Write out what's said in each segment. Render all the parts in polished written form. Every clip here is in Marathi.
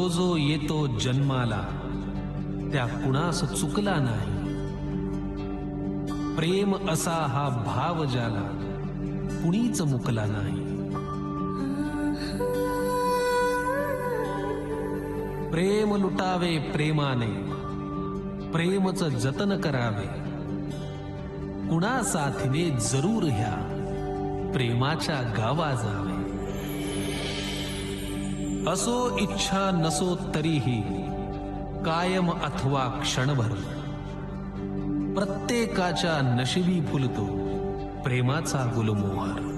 जो जो येतो जन्माला त्या कुणास चुकला नाही. प्रेम असा हा भाव ज्याला कुणीच मुकला नाही. प्रेम लुटावे प्रेमाने, प्रेमच जतन करावे. कुणा साथीने जरूर ह्या प्रेमाच्या गावा जावे. असो इच्छा नसो तरीही कायम अथवा क्षणभर प्रत्येकाच्या नशिबी फुलतो प्रेमाचा गुलमोहर.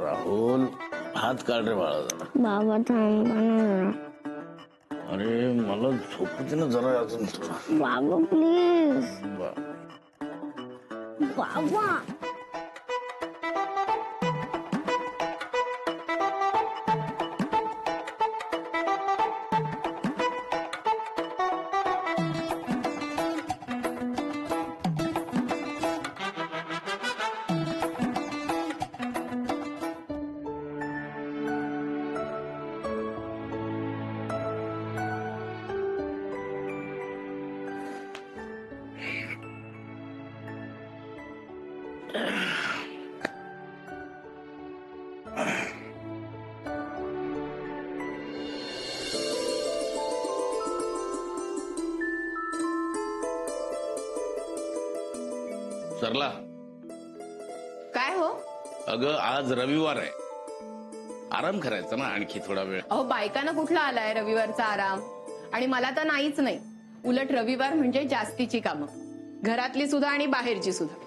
राहुल, हात काढ रे बाळा जरा. बाबा थांबा ना. अरे मला झोपू दे ना जरा अजून थोडा. बाबा प्लीज. बा. बाबा सरला. काय हो? अगं आज रविवार आहे, आराम करायचा ना आणखी थोडा वेळ. अहो बायकांना कुठला आलाय रविवारचा आराम. आणि मला तर नाहीच नाही. उलट रविवार म्हणजे जास्तीची कामं, घरातली सुद्धा आणि बाहेरची सुद्धा.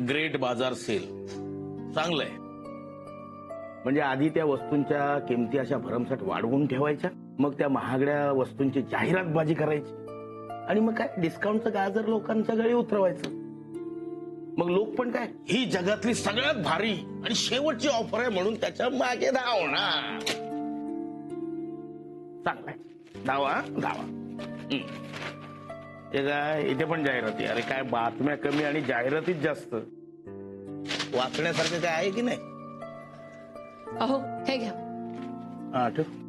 ग्रेट बाजार सेल चांगलंय. म्हणजे आधी त्या वस्तूंच्या किमती अशा भरमसाठ वाढवून ठेवायच्या, मग त्या महागड्या वस्तूंची जाहिरातबाजी करायची आणि मग काय डिस्काउंटचं गाजर लोकांच्या गळी उतरवायचं. मग लोक पण काय ही जगातली सगळ्यात भारी आणि शेवटची ऑफर आहे म्हणून त्याच्या मागे धावणार. चांगलाय, धावा धावा. ते काय इथे पण जाहिराती. अरे काय बातम्या कमी आणि जाहिरातीच जास्त. वाचण्यासारखं काय आहे की नाही? अहो हे घ्या. हा ठेव.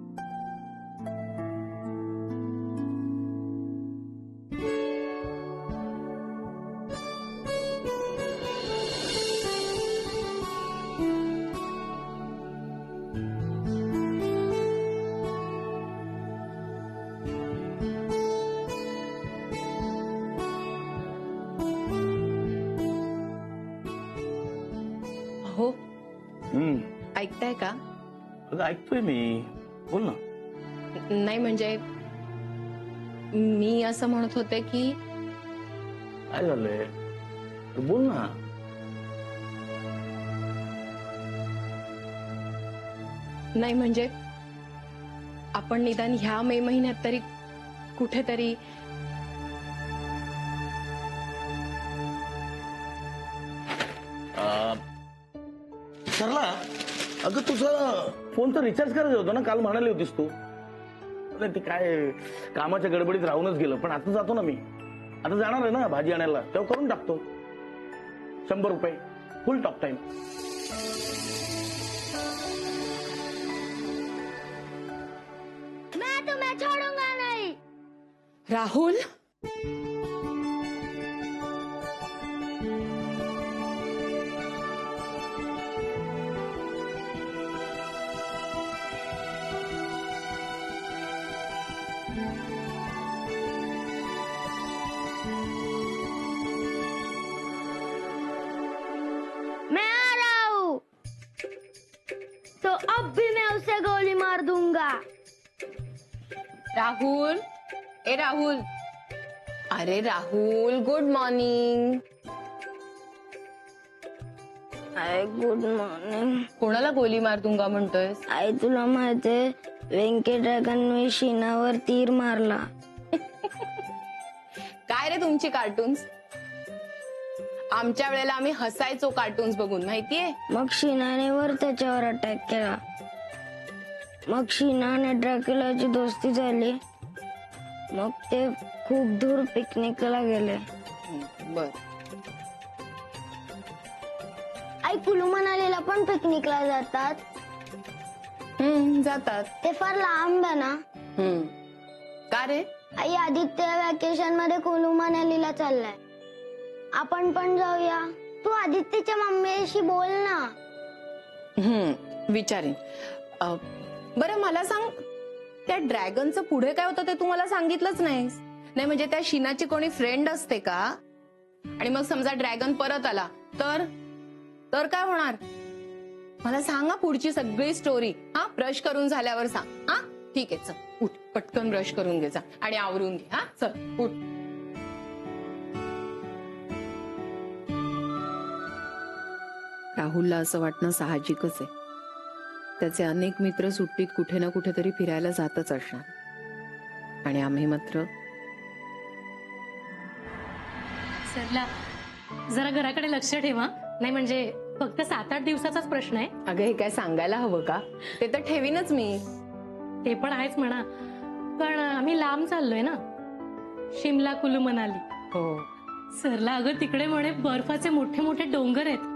हो ऐकताय का? अगं ऐकतोय मी, बोल ना. नाही म्हणजे मी असं म्हणत होते की काय झालंय बोल ना. नाही म्हणजे आपण निदान ह्या मे महिन्यात तरी कुठेतरी सरला, अगं तुझं फोनचं रिचार्ज करायचं होतं ना, काल म्हणाली होतीस तू. नाही ते काय कामाच्या गडबडीत राहूनच गेलं, पण आता जातो ना मी. आता जाणार आहे ना भाजी आणायला, तेव्हा करून टाकतो. 100 रुपये फुल टॉक टाइम. मैं तुम्हें छोड़ूंगा नहीं. राहुल, मैं आ रहा हूँ. तो अब भी मैं उसे गोली मार दूंगा. राहुल, ए राहुल. अरे राहुल, गुड मॉर्निंग. आई गुड मॉर्निंग. कोणाला गोली मार दूंगा म्हणतोयस? आई तुला माहितीये व्यंकटरागांनी शीनावर तीर मारला. काय रे तुमची कार्टून्स? आमच्या वेळेला आम्ही हसायचो कार्टून्स बघून, माहितीये? मग शीनाने वर त्याच्यावर अटॅक केला. मग शीना आणि ड्रॅक्युलाची दोस्ती झाली. मग ते खूप दूर पिकनिकला गेले. बर. आई कुलू मनालीला पण पिकनिकला जातात. जातात. ते फार लांब आहे ना. का रे? आई आदित्य वॅकेशन मध्ये कुलू मनालीला चाललाय. आपण पण जाऊया. तू आदित्यच्या मम्मीशी बोल ना. विचारेन. बरं मला सांग, त्या ड्रॅगनचं पुढे काय होतं ते तू मला सांगितलंच नाहीस. नाही म्हणजे त्या शीनाची कोणी फ्रेंड असते का? आणि मग समजा ड्रॅगन परत आला तर तर काय होणार? मला सांगा पुढची सगळी स्टोरी. हा, ब्रश करून झाल्यावर सांग. हा ठीक आहे, चल उठ, पटकन ब्रश करून घे जा आणि आवरून घे. हा चल उठ. राहुलला असं वाटणं साहजिकच आहे. त्याचे अनेक मित्र सुट्टीत कुठे ना कुठेतरी फिरायला जातच असणार आणि आम्ही मात्र. सरला जरा घराकडे लक्ष ठेवा. नाही म्हणजे फक्त 7-8 दिवसाचाच प्रश्न आहे. अगं हे काय सांगायला हवं का? ते तर ठेवीनच मी. ते पण आहेच म्हणा, पण आम्ही लांब चाललोय ना, शिमला, कुलू मनाली. हो. सरला अगं तिकडे म्हणे बर्फाचे मोठे मोठे डोंगर आहेत.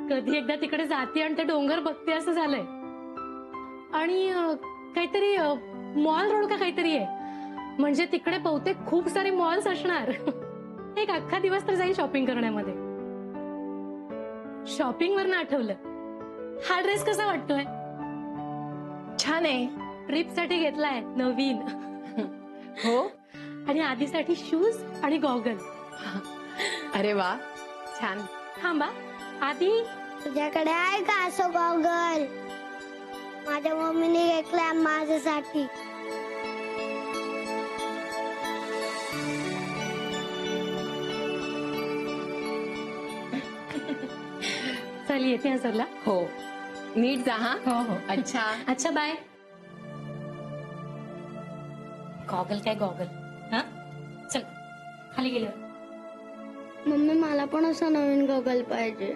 कधी एकदा तिकडे जाते आणि ते डोंगर बघते असं झालंय. आणि काहीतरी मॉल रोड का काहीतरी आहे. म्हणजे तिकडे बहुतेक खूप सारे मॉल्स असणार. एक अख्खा दिवस तर जाईल शॉपिंग करण्यामध्ये. शॉपिंग वरनं आठवलं, हा ड्रेस कसा वाटतोय? छान आहे. ट्रिप साठी घेतलाय नवीन. हो. आणि आधीसाठी शूज आणि गॉगल. अरे वा, छान. थांबा, आधी तुझ्याकडे आहे का असं गॉगल? माझ्या मम्मीने घेतलाय माझ्यासाठी. चल येते हा सरला. हो, नीट जा. हा. हो हो. अच्छा. अच्छा बाय. गॉगल काय गॉगल. हा चल खाली गेलं. मम्मी मला पण असं नवीन गॉगल पाहिजे.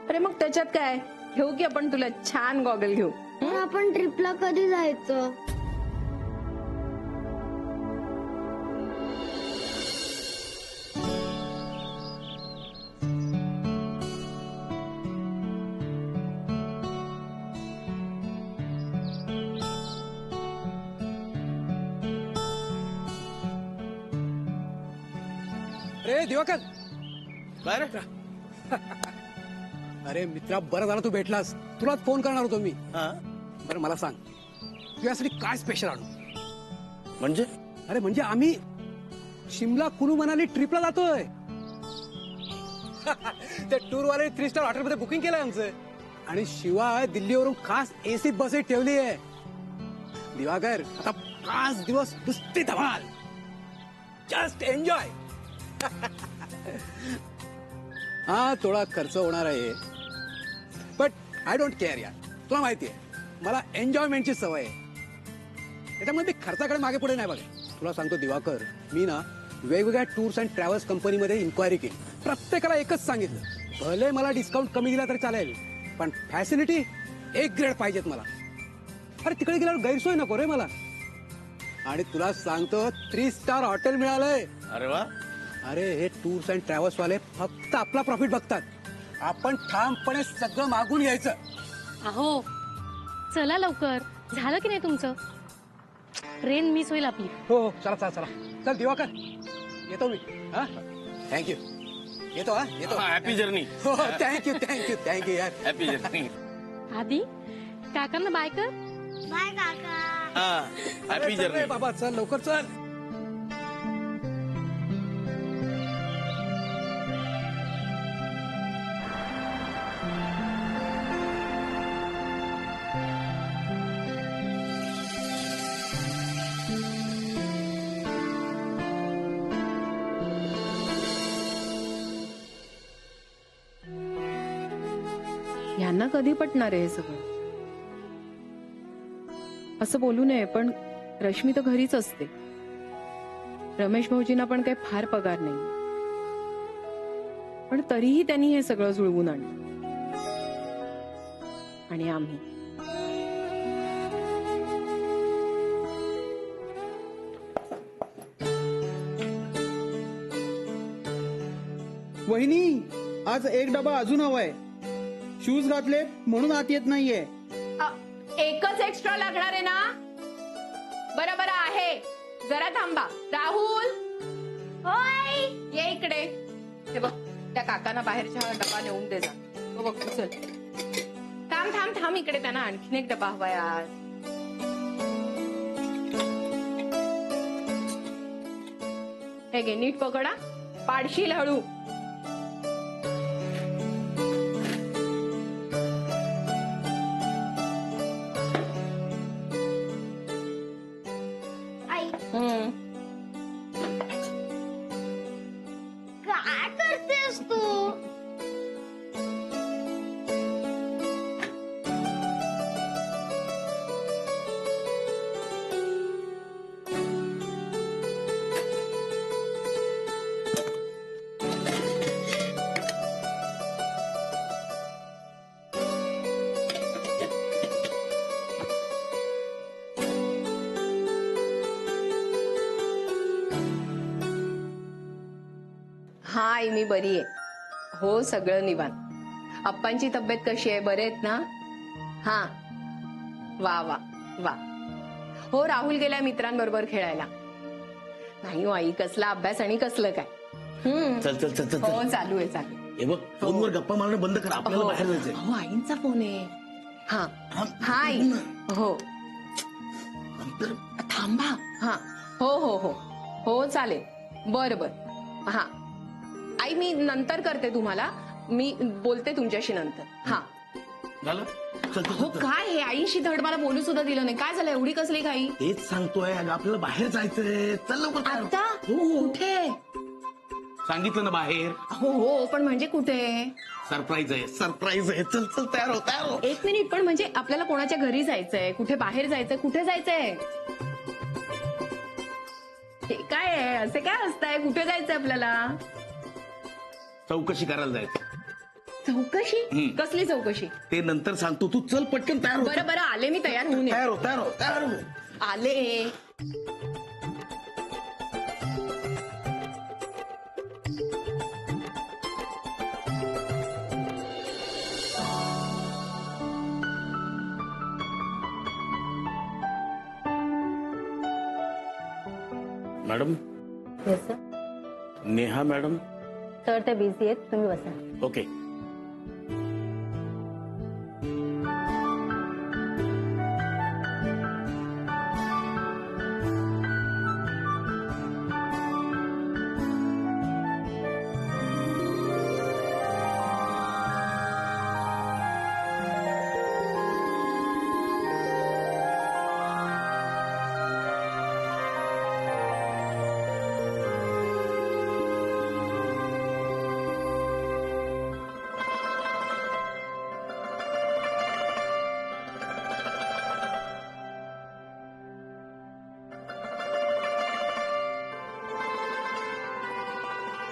अरे मग त्याच्यात काय, घेऊ की आपण तुला छान गॉगल घेऊ. पण आपण ट्रिपला कधी जायचं? अरे दिवाकर, काय रे? अरे मित्रा बरं झालं तू भेटलास. तुलाच फोन करणार होतो मी. हा बरं मला सांग, तुझ्यासाठी काय स्पेशल आणू? म्हणजे? अरे म्हणजे आम्ही शिमला, कुलू मनाली ट्रिपला जातोय. त्या टूर वाले 3 स्टार हॉटेल मध्ये बुकिंग केलंय आमचं. आणि शिवाय दिल्लीवरून खास एसी बस ठेवली आहे. दिवाकर आता 5 दिवस नुसती धमाल. Just enjoy. हा थोडा खर्च होणार आहे, बट आय डोंट केअर यार. तुला माहिती आहे मला एन्जॉयमेंटची सवय आहे. त्याच्यामुळे मी खर्चाकडे मागे पुढे नाही बघा. तुला सांगतो दिवाकर, मी ना वेगवेगळ्या टूर्स अँड ट्रॅव्हल्स कंपनीमध्ये इन्क्वायरी केली. प्रत्येकाला एकच सांगितलं, भले मला डिस्काउंट कमी दिला तरी चालेल, पण फॅसिलिटी एक ग्रेड पाहिजेत मला. अरे तिकडे गेल्यावर गैरसोय नको रे मला. आणि तुला सांगतो 3 स्टार हॉटेल मिळालंय. अरे वा. अरे हे टूर्स अँड ट्रॅव्हल्स वाले फक्त आपला प्रॉफिट बघतात. आपण ठामपणे सगळं मागून घ्यायचं. अहो चला लवकर, झालं की नाही तुमचं? ट्रेन मिस होईल आपली. हो चला चला चला. चल दिवाकर, येतो मी. हा थँक्यू. येतो. हा येतो. Happy journey. हो थँक्यू थँक्यू थँक्यू यार. Happy journey. आधी काकांना बाय कर. बाय काका. हा अरे, हॅपी चल रे जर्नी. बाबा, चल लवकर चल. यांना कधी पटणार आहे हे सगळं? असं बोलू नये, पण रश्मी तर घरीच असते. रमेश भाऊजींना पण काही फार पगार नाही, पण तरीही त्यांनी हे सगळं जुळवून आणलं. आणि आम्ही वहिनी, आज एक डबा अजून हवाय. शूज घातले म्हणून आत येत नाहीये. एकच एक्स्ट्रा लागणार आहे ना? बरोबर आहे. जरा थांबा. राहुल, होय. ये इकडे. हे बघ, त्या काकांना बाहेरच्या डबा नेऊन दे जा. हो बघ, चल. थांब थांब थांब, इकडे त्यांना आणखीन एक डबा हवाय आज. हे घे, नीट पकडा. पाडशील हळू. आई काय करतेस तू? हा आई, मी बरी आहे. हो, सगळं निवांत. अप्पांची तब्येत कशी आहे? बरे आहेत ना? हा. वा वा वा. हो, राहुल गेलाय मित्रांबरोबर खेळायला. नाही हो आई, कसला अभ्यास आणि कसलं काय. चल चल चल चल. हो, चालू आहे चालू आहे. हे बघ, फोनवर गप्पा मारणं बंद कर. आपल्याला बाहेर जायचंय. हो, आईंचा फोन आहे. हा हा आई. हो, नंतर थांबा. हा, हो हो हो हो, चालेल. बर बर. हा आई, मी नंतर करते तुम्हाला. मी बोलते तुमच्याशी नंतर. हा. झालं. चल चल हो, चल. काय हे, आईशी धड मला बोलू सुद्धा दिलं नाही. काय झालं, एवढी कसली काही? तेच सांगतोय, अगं आपल्याला बाहेर जायचंय. चल लवकर तयार हो. आता हो. कुठे? सांगितलं ना बाहेर. हो हो, पण म्हणजे कुठे? सरप्राईज आहे, सरप्राईज आहे. चल चल, तयार हो तयार हो. एक मिनिट, पण म्हणजे आपल्याला कोणाच्या घरी जायचंय? कुठे बाहेर जायचंय? कुठे जायचंय? हे काय आहे? असे काय असतंय? कुठे जायचंय आपल्याला? चौकशी करायला जायचं. चौकशी? कसली चौकशी? ते नंतर सांगतो. तू चल पटकन तयार हो. बरं बरं, आले मी. तयार होऊन ये. तयार हो तयार हो तयार हो. आले. Madam, Neha madam. सर ते बिझी आहेत, तुम्ही बसा. ओके.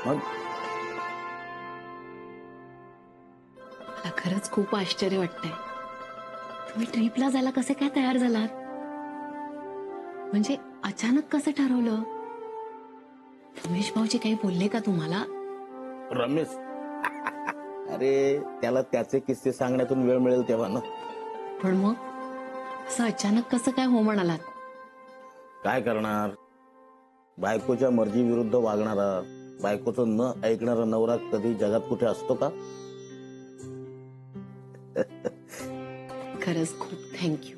मग खरंच खूप आश्चर्य वाटतंय. तुम्ही ट्रिपला जायला कसे काय तयार झालात? म्हणजे अचानक कसं ठरवलं? रमेश भाऊजी काही बोलले का तुम्हाला? रमेश अरे त्याला त्याचे किस्से सांगण्यातून वेळ मिळेल तेव्हा ना. पण मग असं अचानक कसं काय हो म्हणालात? काय करणार, बायकोच्या मर्जी विरुद्ध वागणारा, बायकोचं न ऐकणारा नवरा कधी जगात कुठे असतो का? खरंच खूप थँक्यू.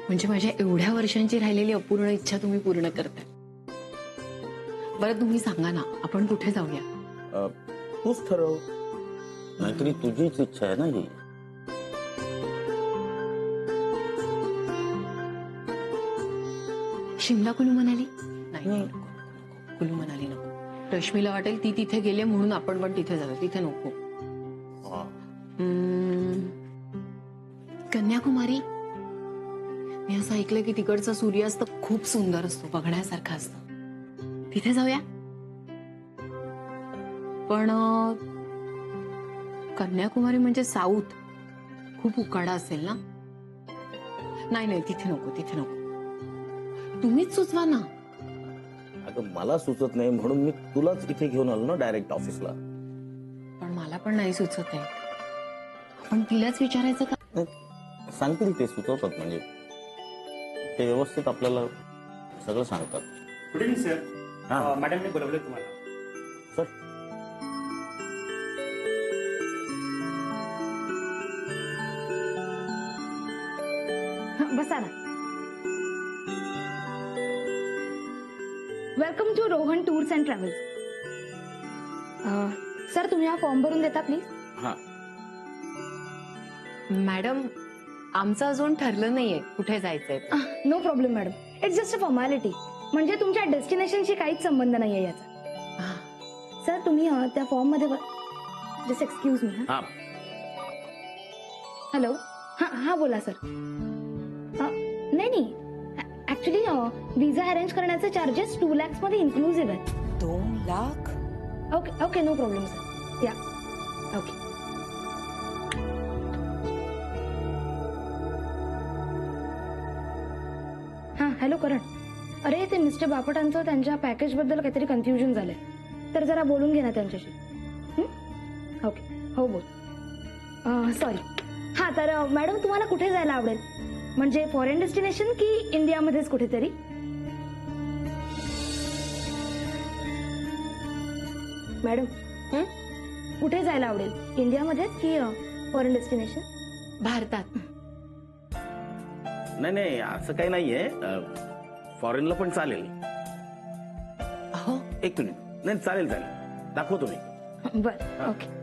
म्हणजे माझ्या एवढ्या वर्षांची राहिलेली अपूर्ण इच्छा तुम्ही पूर्ण करताय. बरं तुम्ही सांगा ना, आपण कुठे जाऊया? तूच ठरव, नाहीतरी तुझीच इच्छा आहे ना ही. शिमला कुलू मनाली? नाही नको, कुलू मनाली नको. रश्मीला वाटेल ती तिथे गेले म्हणून आपण पण तिथे जाऊ. तिथे नको. कन्याकुमारी? मी असं ऐकलं की तिकडचा सूर्यास्त खूप सुंदर असतो, बघण्यासारखा असतो. तिथे जाऊया. पण कन्याकुमारी म्हणजे साऊथ, खूप उकाडा असेल ना? नाही नाही, तिथे नको, तिथे नको. तुम्हीच सुचवा ना. अगं मला सुचत नाही म्हणून मी तुलाच इथे घेऊन आलो ना डायरेक्ट ऑफिसला. पण मला पण नाही सुचत आहे. आपण तिलाच विचारायचं का? सांगतील ते, सुचवतात म्हणजे ते व्यवस्थित आपल्याला सगळं सांगतात. Good evening sir. हा. मॅडमने बोलवलं तुम्हाला. सर बसा ना. Welcome to Rohan tours and travels. Sir तुम्ही हा फॉर्म भरून देता प्लीज. हा. मॅडम, आमचं अजून ठरलं नाहीये कुठे जायचंय. No problem madam, it's just a formality. म्हणजे तुमच्या डेस्टिनेशनशी काहीच संबंध नाहीये याचा. सर तुम्ही त्या फॉर्म मध्ये जस्ट एक्सक्यूज मी. हा. हॅलो. हा हा बोला सर. नाही नाही, ऍक्च्युली विजा अरेंज करण्याचे चार्जेस 2 lakhs मध्ये इन्क्लुसिव्ह आहेत. 2 lakh? Okay okay, no problem sir. या ओके. हा हॅलो करण. अरे ते मिस्टर बापटांचं त्यांच्या पॅकेज बद्दल काहीतरी कन्फ्युजन झालंय, तर जरा बोलून घे ना त्यांच्याशी. ओके हो बोल. सॉरी. हा तर मॅडम तुम्हाला कुठे जायला आवडेल? म्हणजे फॉरेन डेस्टिनेशन की इंडियामध्येच कुठेतरी? मॅडम कुठे जायला आवडेल? इंडियामध्येच की फॉरेन डेस्टिनेशन? भारतात. नाही नाही असं काही नाहीये, फॉरेनला पण चालेल. हो. एक मिनिट. नाही चालेल चालेल, दाखवतो मी. बर ओके.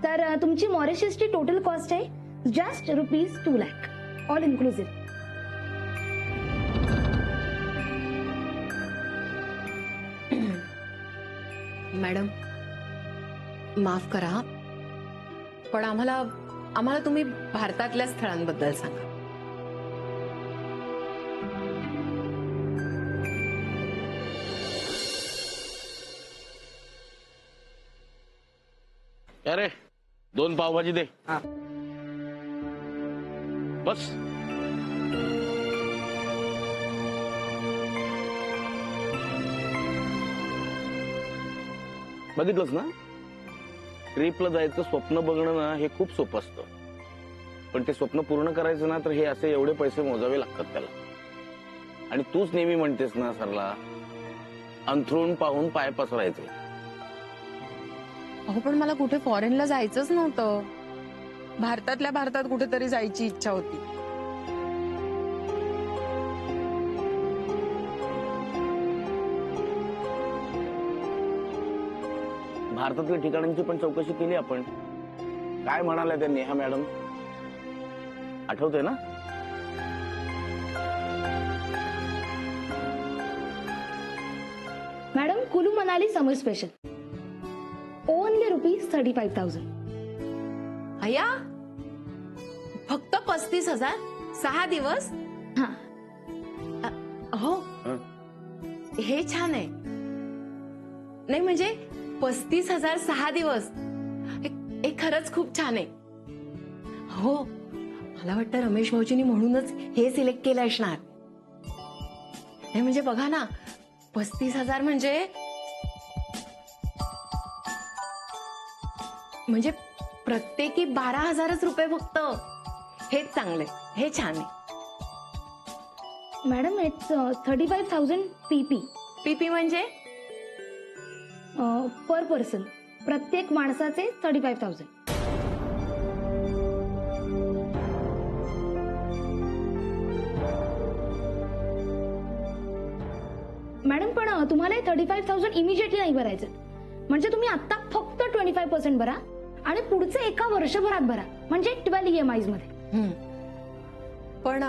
तर तुमची मॉरिशसची टोटल कॉस्ट आहे just ₹2 lakh, all inclusive. Madam माफ करा, पण आम्हाला तुम्ही भारतातल्या स्थळांबद्दल सांगा. अरे 2 पावभाजी दे. बस. बघितलंस ना, ट्रिपला जायचं स्वप्न बघणं ना हे खूप सोपं असतं, पण ते स्वप्न पूर्ण करायचं ना तर हे असे एवढे पैसे मोजावे लागतात त्याला. आणि तूच नेहमी म्हणतेस ना सरला, अंथरूण पाहून पाय पसरायचे. अहो पण मला कुठे फॉरेनला जायचंच नव्हतं. भारतातल्या भारतात कुठेतरी जायची इच्छा होती. भारतातल्या ठिकाणांची पण चौकशी केली आपण. काय म्हणाल्या त्या नेहा मॅडम, आठवतंय ना? मॅडम, कुलू मनाली समर स्पेशल ओनली ₹35,000. अय्या, फक्त 35,000 6 दिवस. हा. हो, हं? हे छान आहे. नाही म्हणजे 35,000 6 दिवस हे खरंच खूप छान आहे. हो, मला वाटतं रमेश भाऊजींनी म्हणूनच हे सिलेक्ट केलं असणार. नाही म्हणजे बघा ना, 35,000 म्हणजे प्रत्येकी 12,000 रुपये फक्त. हेच चांगले, हे छान आहे. मॅडम, इट्स 35,000 PP पीपी म्हणजे पर पर्सन. प्रत्येक माणसाचे 35,000. मॅडम, पण तुम्हाला 35,000 इमिजिएटली नाही भरायचं. म्हणजे तुम्ही आता फक्त 25% भरा आणि पुढचे एका वर्षभरात भरा, म्हणजे 12 EMIs मध्ये. पण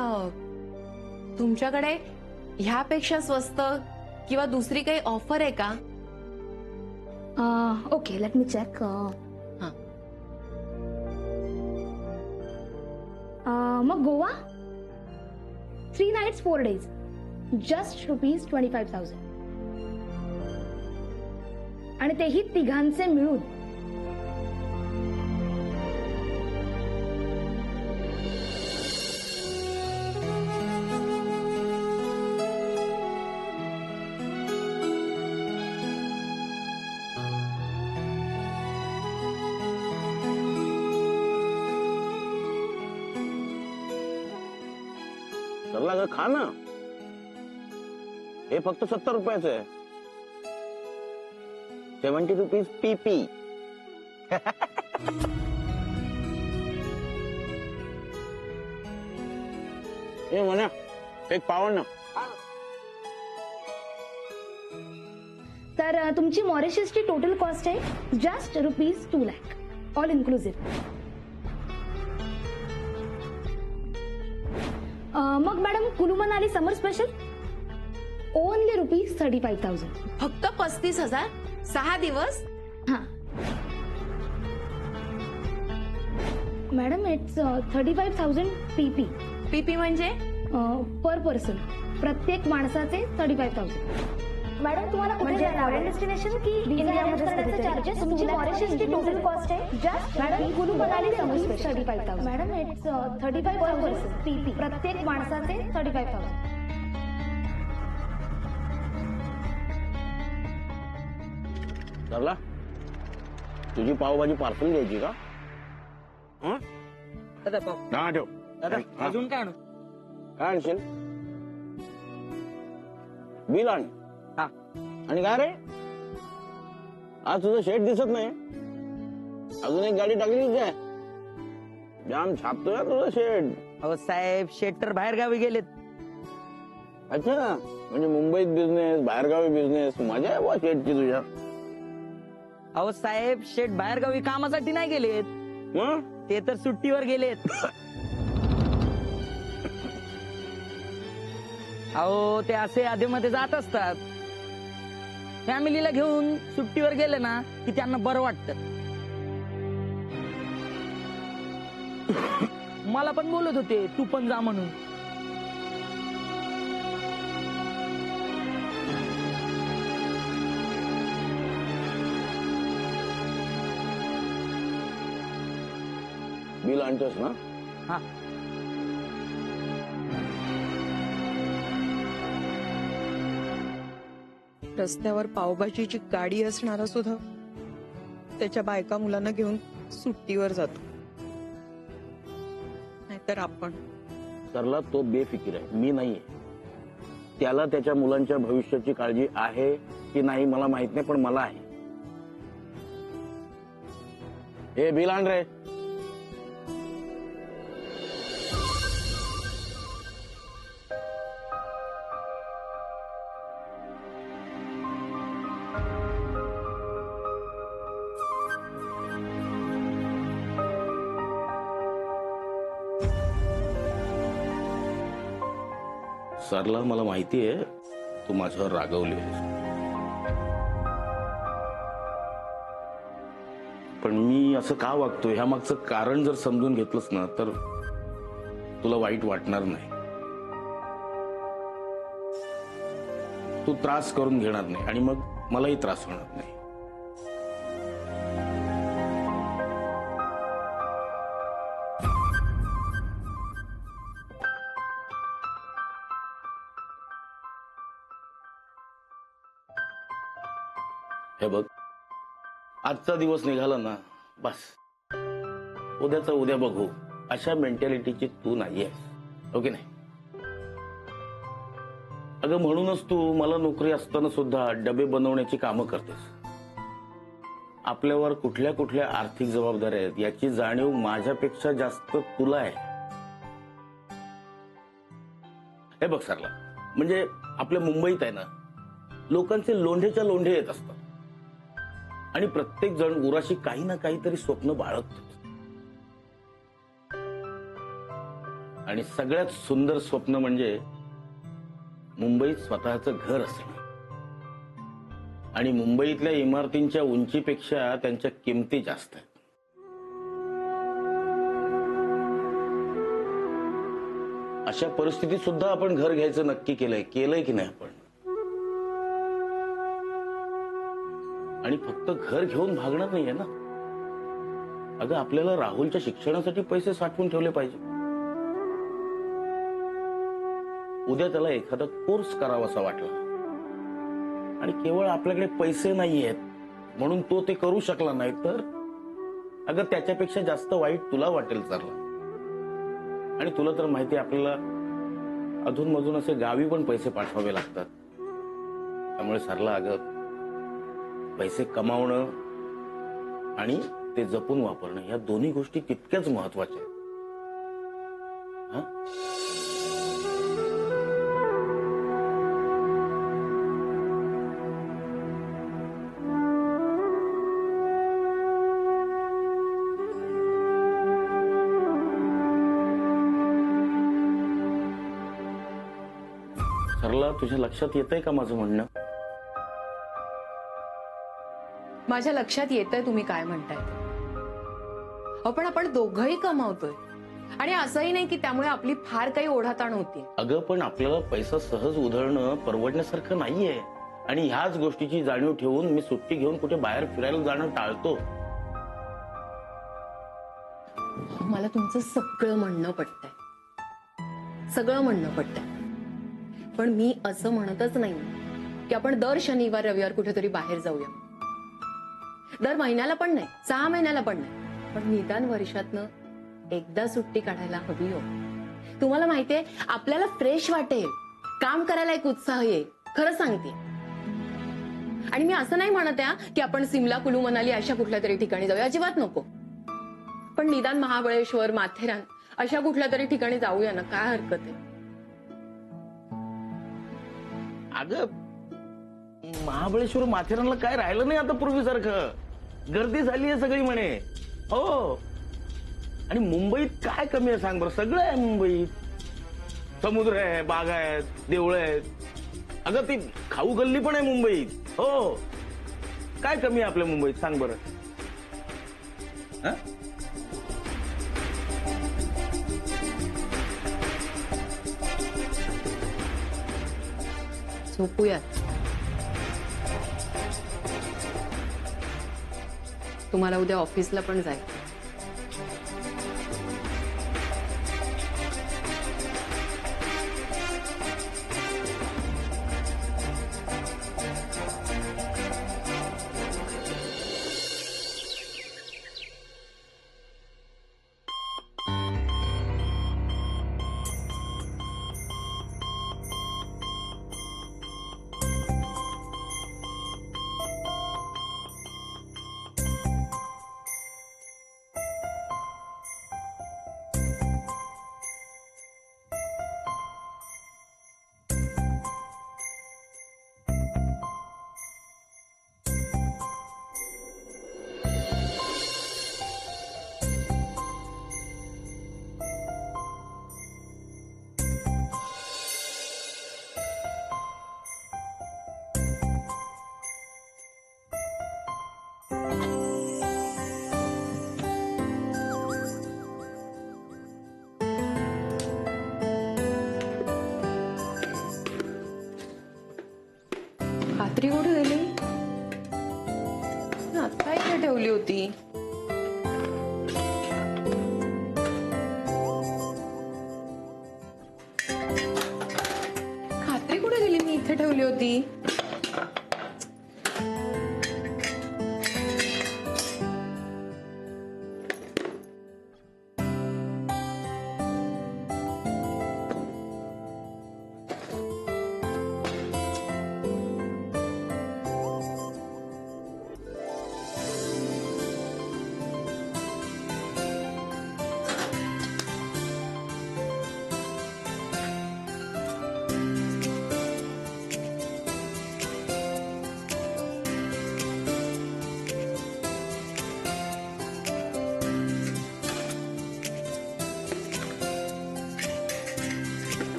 तुमच्याकडे ह्यापेक्षा स्वस्त किंवा दुसरी काही ऑफर आहे का? Okay, let me check. मग गोवा 3 nights 4 days जस्ट ₹25,000 आणि तेही तिघांचे मिळून. सरला ग, खा ना. हे फक्त 70 रुपयाचं आहे. 70 रुपीज PP. हे म्हणा, एक पावन ना. तर तुमची मॉरिशसची टोटल कॉस्ट आहे जस्ट ₹2 लाख, ऑल इन्क्लुसिव्ह. मग मॅडम, कुलू मनाली समर स्पेशल ओनली ₹35,000. फक्त 35,000 6 दिवस. हा मॅडम, इट्स 35,000 PP पीपी म्हणजे पर पर्सन. प्रत्येक माणसाचे 35,000. मॅडम, तुम्हाला कुठे जायला आवडेल? डेस्टिनेशन की इंडियामध्ये चार्जेस? तुमची मॉरिशसची टोटल कॉस्ट आहे just madam Kullu Manali summer special 35,000. Madam, it's 35,000 PP. प्रत्येक माणसाचे 35,000. सरला, तुझी पावभाजी पार्सल घ्यायची का? हं? हा, ठेव. अजून काय आणू? काय आणशील? बिल आण. हा. आणि काय रे, आज तुझं शेड दिसत नाही. अजून एक गाडी टाकली काय? जाम छापतोय ना तुझं शेड. अहो साहेब, शेट तर बाहेर गावी गेलेत. अच्छा, म्हणजे मुंबईत बिझनेस, बाहेरगावी बिझनेस. मजा आहे बुवा शेडची तुझ्या. अहो साहेब, शेट बाहेर गावी कामासाठी नाही गेलेत, मग ते तर सुट्टीवर गेलेत. अहो, ते असे आधेमध्ये जात असतात. फॅमिलीला घेऊन सुट्टीवर गेले ना की त्यांना बरं वाटतं. मला पण बोलत होते तू पण जा म्हणून. बिल आणतोस ना? हा. रस्त्यावर पावभाजीची गाडी असणारा सुद्धा त्याच्या बायका मुलांना घेऊन सुट्टीवर जातो. नाहीतर आपण. सरला, तो बेफिकीर आहे, मी नाहीये. त्याला त्याच्या मुलांच्या भविष्याची काळजी आहे की नाही मला माहित नाही, पण मला आहे. हे बिल आण रे. सरला मला माहिती आहे तू माझ्यावर रागवली आहेस, पण मी असं का वागतोय ह्या मागचं कारण जर समजून घेतलंस ना तर तुला वाईट वाटणार नाही. तू त्रास करून घेणार नाही आणि मग मलाही त्रास होणार नाही. हे बघ, आजचा दिवस निघाला ना बस, उद्याचा उद्या बघू अशा मेंटॅलिटीची तू नाहीये, ओके नाही? अगं म्हणूनच तू मला नोकरी असताना सुद्धा डबे बनवण्याची कामं करतेस. आपल्यावर कुठल्या कुठल्या आर्थिक जबाबदाऱ्या आहेत याची जाणीव माझ्यापेक्षा जास्त तुला आहे. हे बघ सरला, म्हणजे आपल्या मुंबईत आहे ना, लोकांचे लोंढेच्या लोंढे येत असतात आणि प्रत्येक जण उराशी काही ना काहीतरी स्वप्न बाळगतो. आणि सगळ्यात सुंदर स्वप्न म्हणजे मुंबईत स्वतःचं घर असणं. आणि मुंबईतल्या इमारतींच्या उंचीपेक्षा त्यांच्या किमती जास्त आहेत. अशा परिस्थितीत सुद्धा आपण घर घ्यायचं नक्की केलंय की नाही आपण? आणि फक्त घर घेऊन भागणार नाहीये ना. अगं आपल्याला राहुलच्या शिक्षणासाठी पैसे साठवून ठेवले पाहिजे. उद्या त्याला एखादा कोर्स करावासा वाटला आणि केवळ आपल्याकडे पैसे नाहीयेत म्हणून तो ते करू शकला नाही तर अगं त्याच्यापेक्षा जास्त वाईट तुला वाटेल सरला. आणि तुला तर माहिती आपल्याला अधूनमधून असे गावी पण पैसे पाठवावे लागतात. त्यामुळे सरला अगं पैसे कमावणं आणि ते जपून वापरणं या दोन्ही गोष्टी तितक्याच महत्वाच्या आहेत. सरला, तुझ्या लक्षात येतंय का माझं म्हणणं? माझ्या लक्षात येतंय तुम्ही काय म्हणताय. पण आपण दोघंही कमावतोय आणि असंही नाही की त्यामुळे आपली फार काही ओढाताण होती. अगं पण आपल्याला पैसा सहज उधळणं परवडण्यासारखं नाहीये. आणि ह्याच गोष्टीची जाणीव ठेवून मी सुट्टी घेऊन कुठे बाहेर फिरायला जाणं टाळतो. मला तुमचं सगळं म्हणणं पटतंय, सगळं म्हणणं पटतंय. पण मी असं म्हणतच नाही की आपण दर शनिवार रविवार कुठेतरी बाहेर जाऊया. दर महिन्याला पण नाही, 6 महिन्याला पण नाही, पण निदान वर्षातनं एकदा सुट्टी काढायला हवी हो. तुम्हाला माहितीये आपल्याला फ्रेश वाटेल, काम करायला एक उत्साह येईल. खरं सांगते. आणि मी असं नाही म्हणत आहे की आपण सिमला, कुलू मनाली अशा कुठल्या तरी ठिकाणी जाऊया, अजिबात नको. पण निदान महाबळेश्वर, माथेरान अशा कुठल्या तरी ठिकाणी जाऊया ना, काय हरकत आहे? अगं महाबळेश्वर, माथेरानला काय राहिलं नाही आता पूर्वीसारखं. गर्दी झाली आहे सगळी म्हणे. हो, आणि मुंबईत काय कमी आहे सांग बरं? सगळं आहे मुंबईत. समुद्र आहे, बागा आहेत, देवळं आहेत. अगं ती खाऊ गल्ली पण आहे मुंबईत. हो, काय कमी आहे आपल्या मुंबईत सांग बरं? झोपूयात. तुम्हाला उद्या ऑफिसला पण जायचं. खात्री कुठे गेली? आता इथे ठेवली होती. खात्री कुठे गेली? मी इथे ठेवली होती.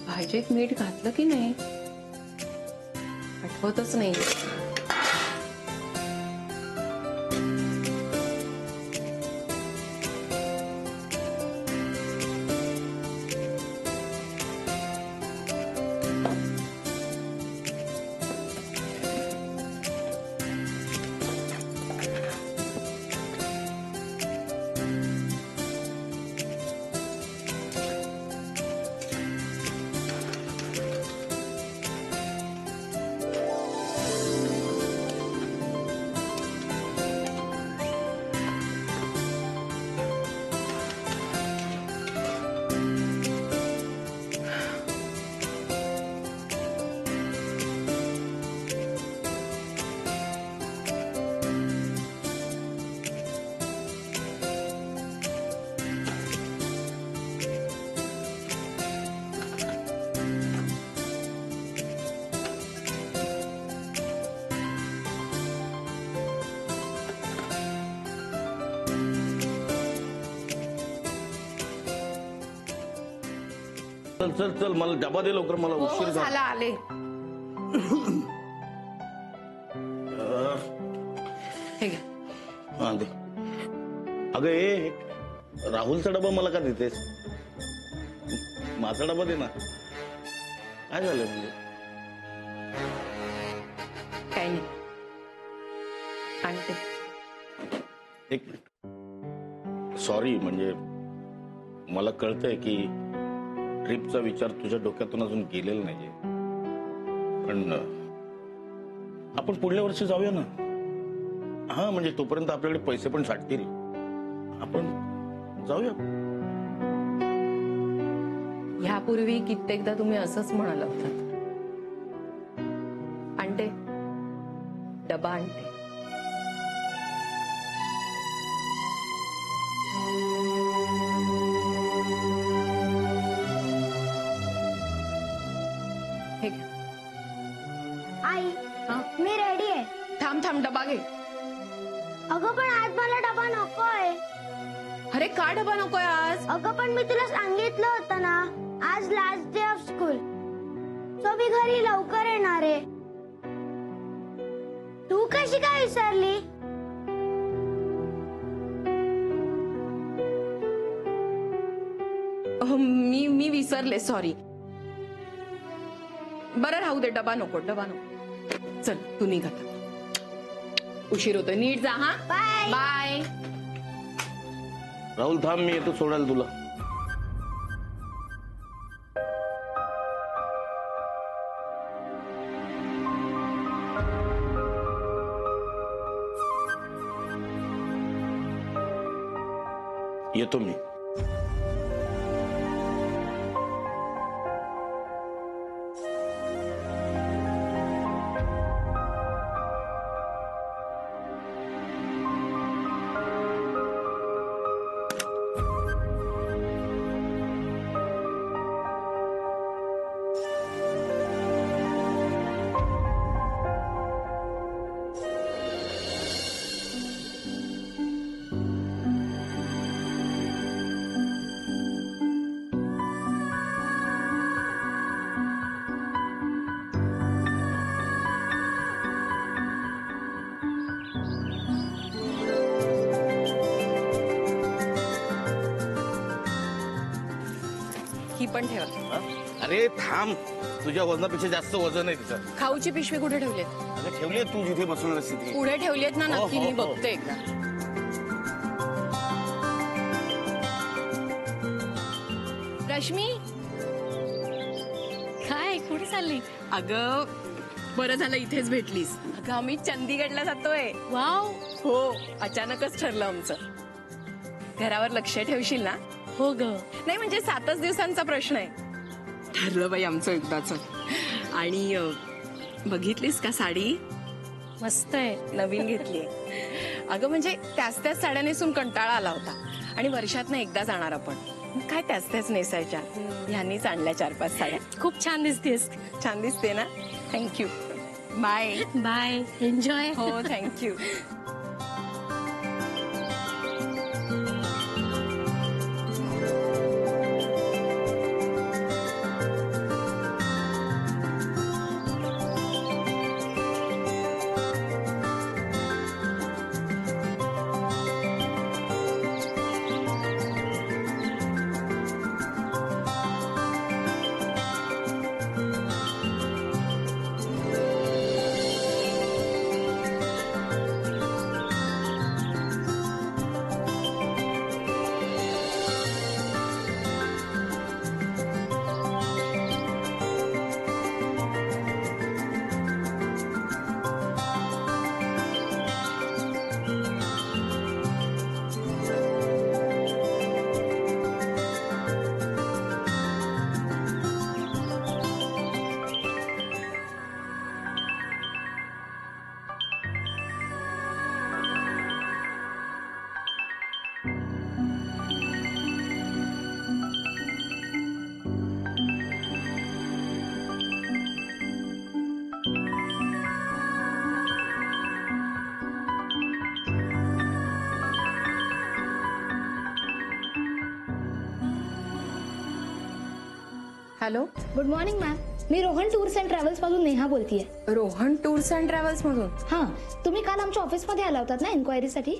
भाजीत मीठ घातलं की नाही आठवतच नाही. चल चल चल, मला डबा दे लवकर, मला हो, उशीर झाला आले. हे घे. हा दे. अगं ए, राहुलचा डबा मला का देतेस? माझा डबा दे ना. काय झालं म्हणजे? काही नाही. आणते. एक मिनिट. सॉरी, म्हणजे मला कळतंय की ट्रिपचा विचार तुझ्या डोक्यातून अजून गेलेला नाहीये, पण आपण पुढल्या वर्षी जाऊया ना. हा, म्हणजे तोपर्यंत आपल्याकडे पैसे पण साठतील. आपण जाऊया. ह्यापूर्वी कित्येकदा तुम्ही असंच म्हणाला होतात. आणते. डबा आणते. हे घ्या. आई हा? मी रेडी आहे. थांब थांब, डबा घे. अगं पण आज मला डबा नकोय. अरे का डबा नकोय आज? अगं पण मी तुला सांगितलं होतं ना, आज last day of school, so मी घरी लवकर येणार आहे. तू कशी काय विसरली? मी विसरले, सॉरी. बरं राहू दे, डबा नको, डबा नको. चल तू निघ आता, उशीर होतोय. नीट जा. हा, बाय बाय. राहुल थांब, मी येतो सोडायला तुला. येतो मी. ही पण ठेवा. अरे थांब, तुझ्या वजनापेक्षा जास्त वजन आहे तिचं. खाऊची पिशवी कुठे ठेवलीत? अगं ठेवली तू जिथे बसवणार असते तिथे. पुढे ठेवलीत ना हो, नक्की, हो, मी हो. बघते एकदा. रश्मी, काय कुठे चालली? अगं बरं झालं इथेच भेटलीस. अगं आम्ही चंदीगडला जातोय. वाव. हो, अचानकच ठरलं आमचं. घरावर लक्ष ठेवशील ना? हो ग. नाही म्हणजे 7च दिवसांचा प्रश्न आहे. ठरलं बाई आमचं एकदाच. आणि बघितलीस का साडी? मस्त आहे. नवीन घेतलीये. अगं म्हणजे त्याच साड्या नेसून कंटाळा आला होता. आणि वर्षातनं एकदा जाणार आपण. मग काय त्याच नेसायच्या. ह्यांनीच आणल्या 4-5 साड्या. खूप छान दिसतेस. छान दिसते ना? थँक्यू. बाय. बाय. एन्जॉय. हो, thank you. Hello, good morning ma'am. Me Rohan tours and travels मधून नेहा बोलतीये. रोहन टूर्स अँड ट्रॅव्हल्स मधून? हां, तुम्ही काल आमच्या ऑफिसमध्ये आला होतात ना इन्क्वायरीसाठी?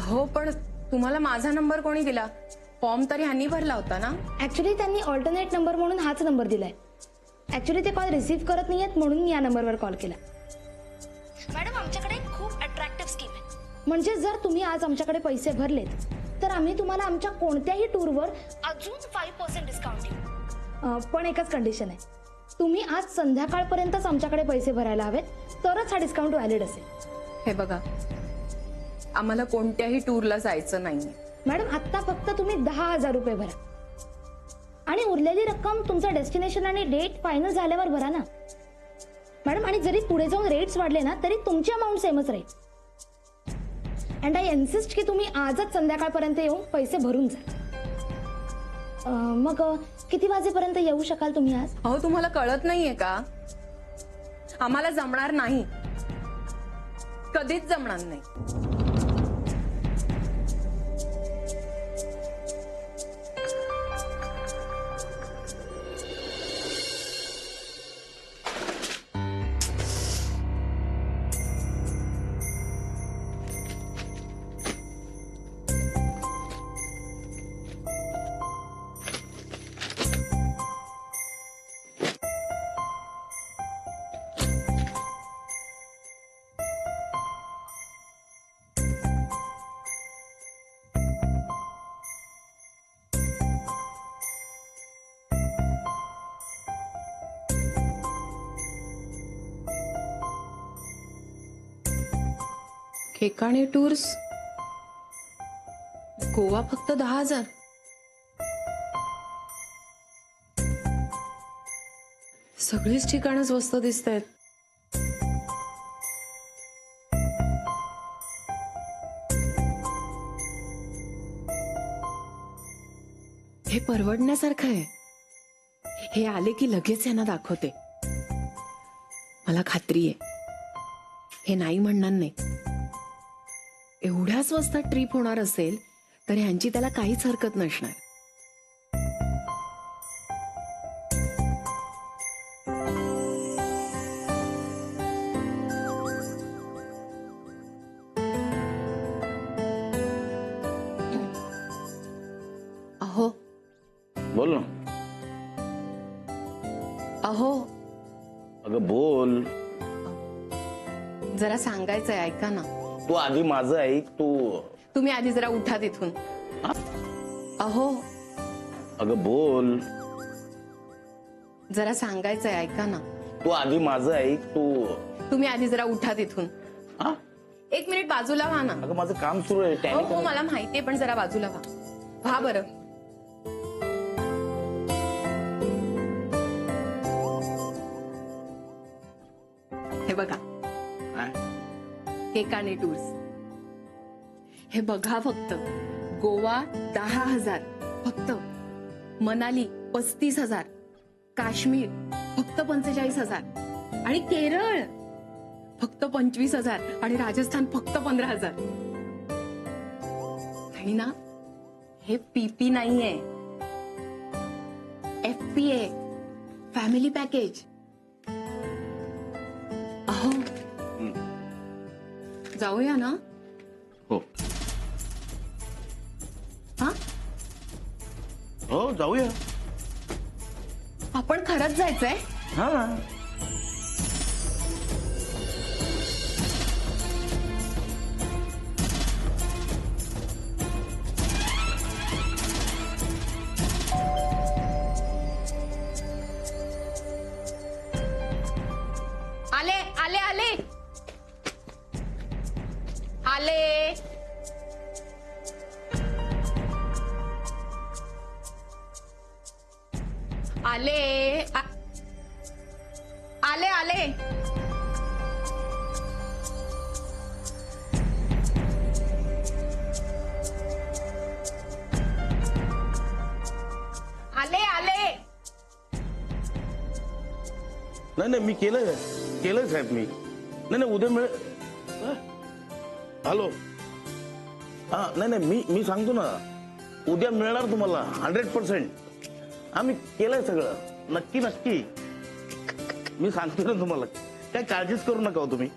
हो, पण तुम्हाला माझा नंबर कोणी दिला? फॉर्म तरी ह्यांनी भरला होता ना? ऍक्च्युली त्यांनी ऑल्टरनेट नंबर म्हणून हाच नंबर दिलाय. ऍक्च्युली ते कॉल रिसीव्ह करत नाहीयेत म्हणून मी या नंबरवर कॉल केला. मॅडम, आमच्याकडे खूप अट्रॅक्टिव्ह स्कीम आहे. म्हणजे जर तुम्ही आज आमच्याकडे पैसे भरलेत तर आम्ही तुम्हाला आमच्या कोणत्याही टूरवर अजून 5% डिस्काउंट देऊ. पण एकच कंडिशन आहे, तुम्ही आज संध्याकाळपर्यंतच आमच्याकडे पैसे भरायला हवेत, तरच हा डिस्काउंट व्हॅलिड असेल. हे बघा, आम्हाला कोणत्याही टूरला जायचं नाहीये. मॅडम, आता फक्त तुम्ही 10,000 रुपये भरा आणि उरलेली रक्कम तुमचं डेस्टिनेशन आणि डेट फायनल झाल्यावर भरा ना मॅडम. आणि जरी पुढे जाऊन रेट्स वाढले ना तरी तुमची अमाऊंट सेमच राहील. अँड आय इन्सिस्ट की तुम्ही आजच संध्याकाळपर्यंत येऊन पैसे भरून जा. मग किती वाजेपर्यंत येऊ शकाल तुम्ही आज? अहो, तुम्हाला कळत नाहीये का? आम्हाला जमणार नाही, कधीच जमणार नाही. ठिकाणी टूर्स, गोवा फक्त 10,000. सगळीच ठिकाणं स्वस्त दिसत आहेत. हे परवडण्यासारखं आहे. हे आले की लगेच यांना दाखवते. मला खात्री आहे हे नाही म्हणणार नाही. एवढ्या स्वस्तात ट्रिप होणार असेल तर ह्यांची त्याला काहीच हरकत नसणार. अहो, बोल ना. अहो अगं बोल. जरा सांगायचंय, ऐका ना. तू आधी माझं ऐक. तुम्ही आधी जरा उठा तिथून. अहो अगं बोल. जरा सांगायचंय, ऐका ना. तू आधी माझं ऐक. तुम्ही आधी जरा उठा तिथून. हा? 1 मिनिट बाजूला व्हा ना. अगं माझं काम सुरू आहे. हो मला माहितीये, पण जरा बाजूला व्हा. व्हा बरं. हे बघा, केकाने टूर्स. हे बघा फक्त. गोवा 10,000 फक्त. मनाली 35,000. काश्मीर फक्त 45,000. आणि केरळ फक्त 25,000. आणि राजस्थान फक्त 15,000. आणि ना, हे पीपी नाहीये, FPA, फॅमिली पॅकेज. अहो जाऊया ना. हो हा, हो जाऊया. आपण खरंच जायचंय. हा आले आले आले आले. आले आले आले. आले आले. नाही मी केलंय साहेब. मी नाही उद्या हॅलो. हा नाही मी सांगतो ना, उद्या मिळणार तुम्हाला 100%. आम्ही केलंय सगळं. नक्की मी सांगतो ना तुम्हाला. काय काळजीच करू नका हो तुम्ही.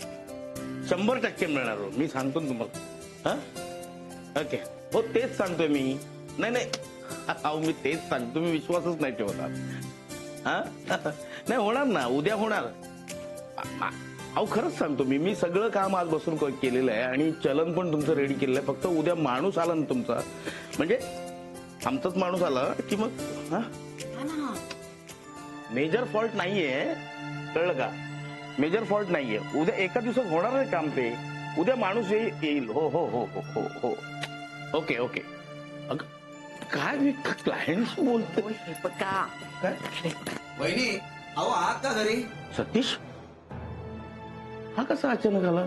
100% मिळणार हो. मी सांगतो ना तुम्हाला. हा ओके. हो तेच सांगतोय मी. नाही अहो मी तेच सांगतो. तुम्ही विश्वासच नाही ठेवतात. हा नाही होणार ना, उद्या होणार. अहो खरंच सांगतो मी सगळं काम आज बसून केलेलं आहे. आणि चलन पण तुमचं रेडी केलेलं आहे. फक्त उद्या माणूस आला ना तुमचा, म्हणजे आमचाच माणूस आला की मग. हा मेजर फॉल्ट नाहीये, कळलं का? मेजर फॉल्ट नाहीये. उद्या एका दिवसात होणार आहे काम ते. उद्या माणूस येईल. हो हो हो हो हो हो. Okay okay. काय मी क्लायंट बोलतो. काय वहिनी, अहो आहात का घरी? सतीश हा कसा अचानक आला?